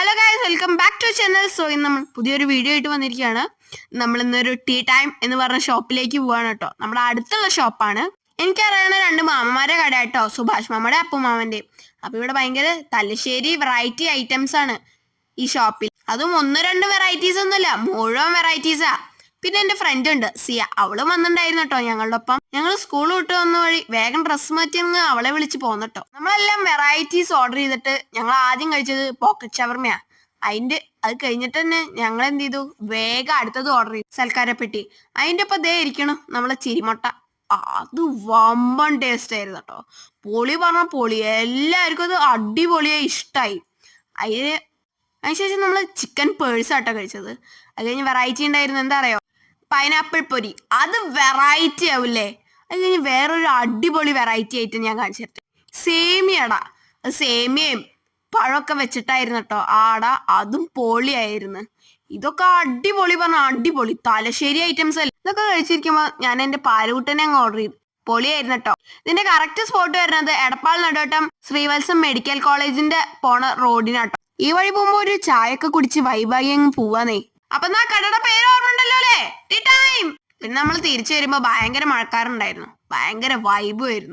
Hello guys, welcome back to channel. So ഇന്ന് നമ്മൾ പുതിയൊരു വീഡിയോ ആയിട്ട് വന്നിരിക്കുകയാണ്. നമ്മൾ ഇന്നൊരു ടീ ടൈം എന്ന് പറഞ്ഞ ഷോപ്പിലേക്ക് പോവാണ് കേട്ടോ. നമ്മുടെ അടുത്തുള്ള ഷോപ്പാണ്. എനിക്കറിയണ രണ്ട് മാമന്മാരെ കട കേട്ടോ, സുഭാഷ് മാമയുടെ അപ്പുമാമന്റെയും. അപ്പൊ ഇവിടെ ഭയങ്കര തലശ്ശേരി വെറൈറ്റി ഐറ്റംസ് ആണ് ഈ ഷോപ്പിൽ. അതും ഒന്ന് രണ്ട് വെറൈറ്റീസ് ഒന്നുമില്ല, മുഴുവൻ വെറൈറ്റീസാ. പിന്നെ എന്റെ ഫ്രണ്ട് ഉണ്ട് സിയ, അവളും വന്നിട്ടുണ്ടായിരുന്നു കേട്ടോ ഞങ്ങളുടെ ഒപ്പം. ഞങ്ങൾ സ്കൂൾ വിട്ട് വന്ന വഴി വേഗം ഡ്രസ്സ് മാറ്റി അവളെ വിളിച്ച് പോന്നിട്ടോ. നമ്മളെല്ലാം വെറൈറ്റീസ് ഓർഡർ ചെയ്തിട്ട് ഞങ്ങൾ ആദ്യം കഴിച്ചത് പോക്കറ്റ് ഷവർമയാ. അത് കഴിഞ്ഞിട്ട് തന്നെ ഞങ്ങൾ എന്ത് ചെയ്തു, വേഗം അടുത്തത് ഓർഡർ ചെയ്തു, സൽക്കാരപ്പെട്ടി. അതിന്റെ ഒപ്പം ദേ ഇരിക്കണം നമ്മളെ ചിരിമുട്ട. അത് വമ്പൻ ടേസ്റ്റ് ആയിരുന്നു കേട്ടോ. പൊളി പറഞ്ഞ പൊളി, എല്ലാവർക്കും അത് അടിപൊളിയായി ഇഷ്ടമായി. അതിനുശേഷം നമ്മൾ ചിക്കൻ പേഴ്സാട്ടോ കഴിച്ചത്. അത് കഴിഞ്ഞ് വെറൈറ്റി ഉണ്ടായിരുന്നു, എന്താ അറിയോ, പൈനാപ്പിൾ പൊരി. അത് വെറൈറ്റി ആവില്ലേ. അത് കഴിഞ്ഞ് വേറൊരു അടിപൊളി വെറൈറ്റി ആയിട്ട് ഞാൻ കാണിച്ചു തരട്ടെ. സേമിയടാ, അത് സേമിയയും പഴമൊക്കെ വെച്ചിട്ടായിരുന്നു കേട്ടോ ആടാ. അതും പൊളിയായിരുന്നു. ഇതൊക്കെ അടിപൊളി പറഞ്ഞ അടിപൊളി തലശ്ശേരി ഐറ്റംസ് അല്ലേ. ഇതൊക്കെ കഴിച്ചിരിക്കുമ്പോൾ ഞാൻ എൻ്റെ പാലുകുട്ടനെ അങ്ങ് ഓർഡർ ചെയ്തു. പൊളിയായിരുന്നു കേട്ടോ. ഇതിന്റെ കറക്റ്റ് സ്പോട്ട് വരുന്നത് എടപ്പാൾ നടുവട്ടം ശ്രീവത്സം മെഡിക്കൽ കോളേജിന്റെ പോണ റോഡിനാട്ടോ. ഈ വഴി പോകുമ്പോ ഒരു ചായയൊക്കെ കുടിച്ച് വൈബായി അങ്ങ് പോവാന്നേ. അപ്പൊ എന്നാ കടയുടെ പേര് ഓർമ്മണ്ടല്ലോ അല്ലേ, ടീ ടൈം. പിന്നെ നമ്മൾ തിരിച്ചു വരുമ്പോ ഭയങ്കര മഴക്കാറുണ്ടായിരുന്നു, ഭയങ്കര വൈബും ആയിരുന്നു.